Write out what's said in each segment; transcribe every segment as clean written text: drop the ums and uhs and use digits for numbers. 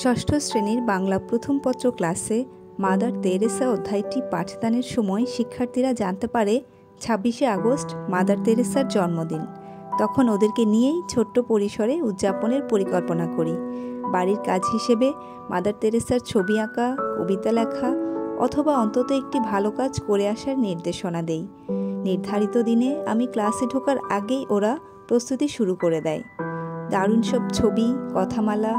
ষষ্ঠ শ্রেণীর বাংলা প্রথম পত্র ক্লাসে মাদার তেরেসা অধ্যায়টি পাঠদানের সময় শিক্ষার্থীরা জানতে পারে ২৬শে আগস্ট মাদার তেরেসার জন্মদিন। তখন ওদেরকে নিয়েই ছোট্ট পরিসরে উদযাপনের পরিকল্পনা করি। বাড়ির কাজ হিসেবে মাদার তেরেসার ছবি আঁকা, কবিতা লেখা অথবা অন্তত একটি ভালো কাজ করে আসার নির্দেশনা দেই। নির্ধারিত দিনে আমি ক্লাসে ঢোকার আগেই ওরা প্রস্তুতি শুরু করে দেয়। দারুণ সব ছবি, কথামালা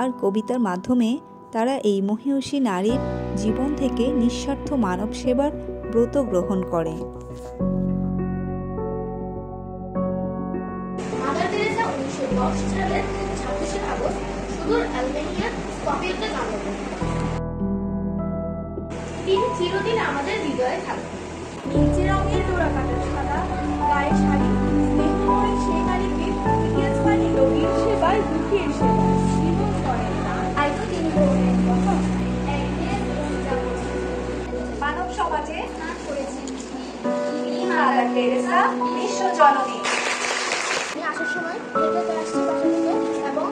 আর কবিতার মাধ্যমে তারা এই মহিয়সী নারীর জীবন থেকে নিঃস্বার্থ মানব সেবার ব্রত গ্রহণ করে। মাদার তেরেসা 1910 সালের 26শে আগস্ট সুদূর আলবেনিয়ার স্কপিয়াতে জন্মগ্রহণ করেন। তিনি চিরদিন আমাদের হৃদয়ে থাকবেন। নীলচে রঙের ডোরাকাটা সাদা গায়ে শাড়ি, স্নেহময়ী সে নারীকে ইতিহাস মানে রোগীর সেবায়, দুঃখীর সেবায় জীবন করেন না। তাই তো তিনি বললেন প্রথম মানব সমাজে নাম করেছেন মাদার তেরেসা বিশ্ব জননী। আমি আসার সময় হেঁটে আসছি বাসা থেকে এবং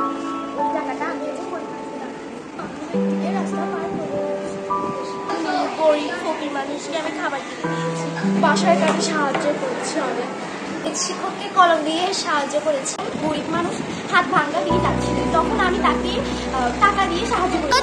ওই জায়গাটা আমি পরিকল্পনা রাস্তা পার করে গরিব ফকির মানুষকে আমি খাবার কিনে দিয়েছি, বাসায় তাকে সাহায্য করেছি, অনেক শিক্ষককে কলম দিয়ে সাহায্য করেছি। গরিব মানুষ হাত ভাঙা দিয়ে যাচ্ছিল, তখন আমি তাকে টাকা দিয়ে সাহায্য করেছি।